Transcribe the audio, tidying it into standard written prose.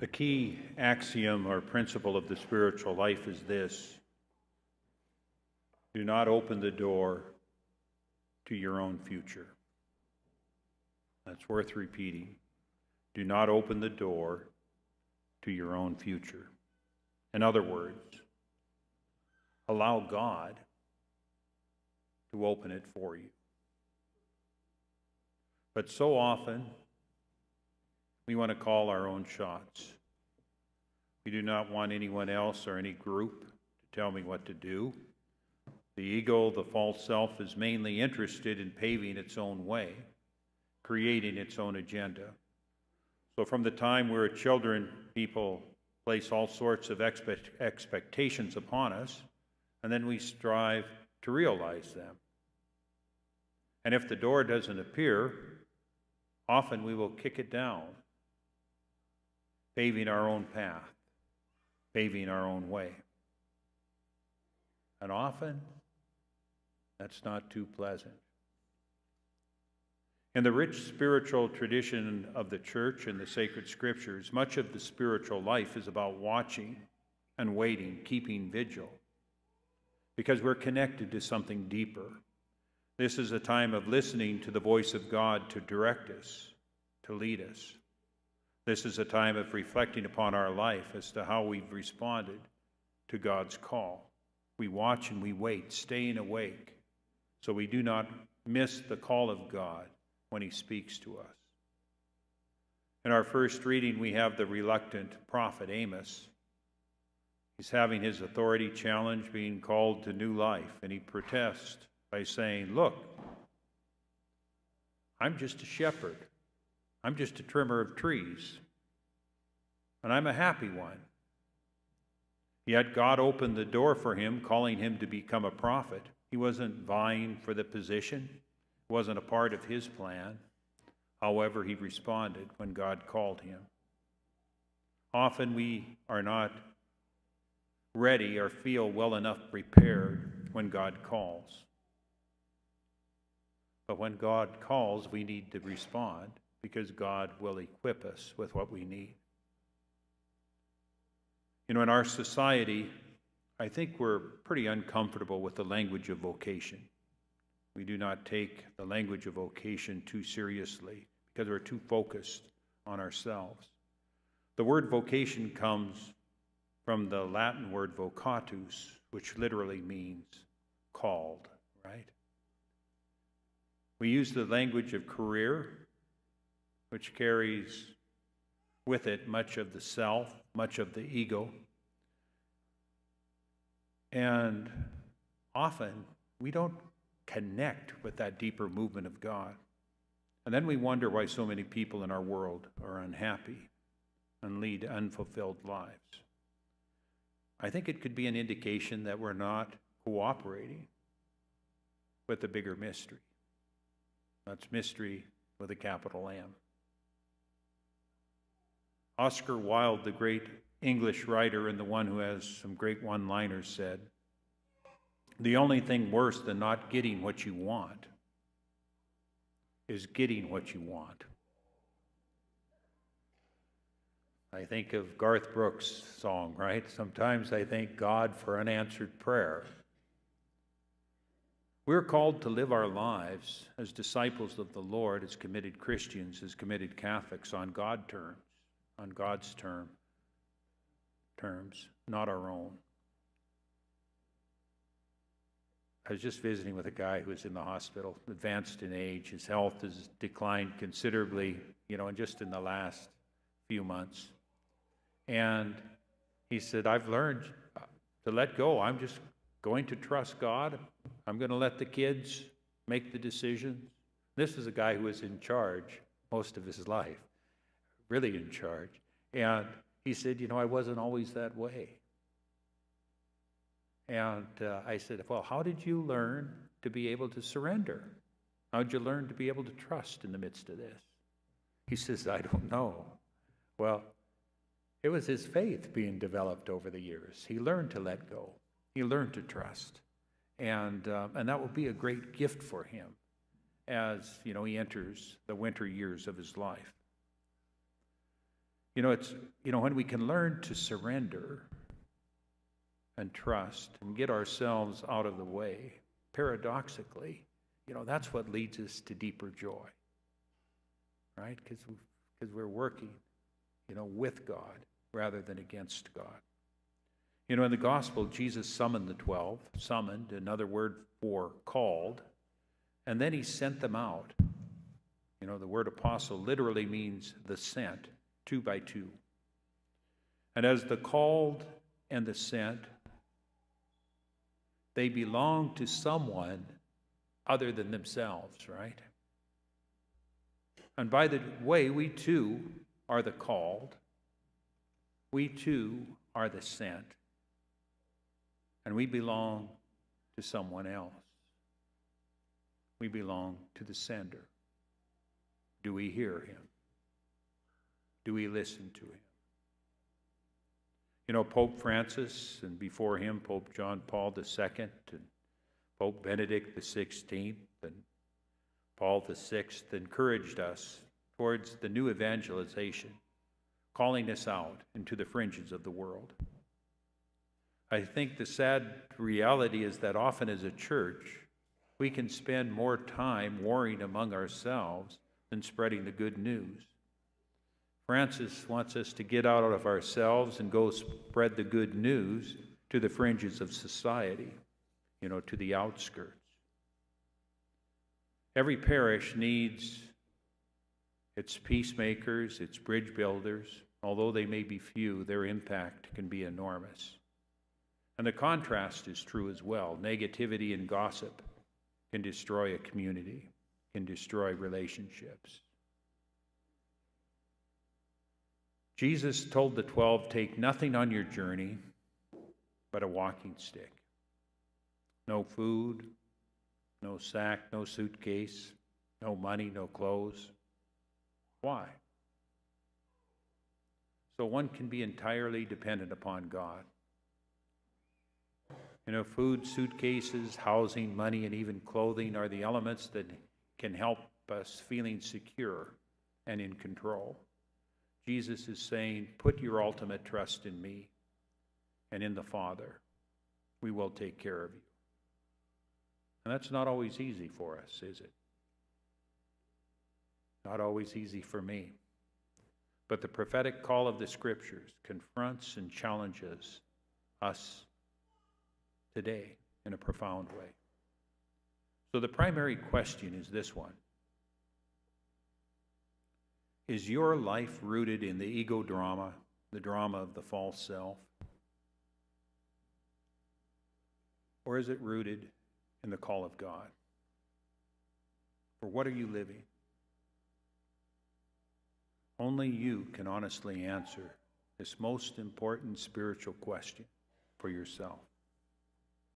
The key axiom or principle of the spiritual life is this: do not open the door to your own future. That's worth repeating. Do not open the door to your own future. In other words, allow God to open it for you. But so often, we want to call our own shots. We do not want anyone else or any group to tell me what to do. The ego, the false self, is mainly interested in paving its own way, creating its own agenda. So from the time we're children, people place all sorts of expectations upon us, and then we strive to realize them. And if the door doesn't appear, often we will kick it down, paving our own path, paving our own way. And often, that's not too pleasant. In the rich spiritual tradition of the church and the sacred scriptures, much of the spiritual life is about watching and waiting, keeping vigil, because we're connected to something deeper. This is a time of listening to the voice of God to direct us, to lead us. This is a time of reflecting upon our life as to how we've responded to God's call. We watch and we wait, staying awake, so we do not miss the call of God when He speaks to us. In our first reading, we have the reluctant prophet Amos. He's having his authority challenged, being called to new life, and he protests by saying, "Look, I'm just a shepherd. I'm just a trimmer of trees, and I'm a happy one." Yet God opened the door for him, calling him to become a prophet. He wasn't vying for the position. It wasn't a part of his plan. However, he responded when God called him. Often we are not ready or feel well enough prepared when God calls. But when God calls, we need to respond, because God will equip us with what we need. You know, in our society, I think we're pretty uncomfortable with the language of vocation. We do not take the language of vocation too seriously because we're too focused on ourselves. The word vocation comes from the Latin word vocatus, which literally means called, right? We use the language of career, which carries with it much of the self, much of the ego. And often we don't connect with that deeper movement of God. And then we wonder why so many people in our world are unhappy and lead unfulfilled lives. I think it could be an indication that we're not cooperating with the bigger mystery. That's mystery with a capital M. Oscar Wilde, the great English writer and the one who has some great one-liners, said, "The only thing worse than not getting what you want is getting what you want." I think of Garth Brooks' song, right? Sometimes I thank God for unanswered prayer. We're called to live our lives as disciples of the Lord, as committed Christians, as committed Catholics, on God's terms, not our own. I was just visiting with a guy who was in the hospital, advanced in age. His health has declined considerably, just in the last few months. And he said, "I've learned to let go. I'm just going to trust God. I'm going to let the kids make the decisions." This is a guy who was in charge most of his life, really in charge. And he said, "I wasn't always that way." And I said, "Well, how did you learn to be able to surrender? How did you learn to be able to trust in the midst of this?" He says, "I don't know." Well, it was his faith being developed over the years. He learned to let go. He learned to trust. And that will be a great gift for him as, he enters the winter years of his life. When we can learn to surrender and trust and get ourselves out of the way, paradoxically, that's what leads us to deeper joy, right? Because we're working, with God rather than against God. In the gospel, Jesus summoned the 12, summoned, another word for called, and then he sent them out. The word apostle literally means the sent, 2 by 2. And as the called and the sent, they belong to someone other than themselves, right? And by the way, we too are the called. We too are the sent. And we belong to someone else. We belong to the sender. Do we hear him? Do we listen to him? Pope Francis, and before him, Pope John Paul II, and Pope Benedict XVI, and Paul VI encouraged us towards the new evangelization, calling us out into the fringes of the world. I think the sad reality is that often as a church, we can spend more time warring among ourselves than spreading the good news. Francis wants us to get out of ourselves and go spread the good news to the fringes of society, to the outskirts. Every parish needs its peacemakers, its bridge builders. Although they may be few, their impact can be enormous. And the contrast is true as well. Negativity and gossip can destroy a community, can destroy relationships. Jesus told the 12, take nothing on your journey but a walking stick. No food, no sack, no suitcase, no money, no clothes. Why? So one can be entirely dependent upon God. Food, suitcases, housing, money, and even clothing are the elements that can help us feeling secure and in control. Jesus is saying, put your ultimate trust in me and in the Father. We will take care of you. And that's not always easy for us, is it? Not always easy for me. But the prophetic call of the Scriptures confronts and challenges us today in a profound way. So the primary question is this one. Is your life rooted in the ego drama, the drama of the false self? Or is it rooted in the call of God? For what are you living? Only you can honestly answer this most important spiritual question for yourself.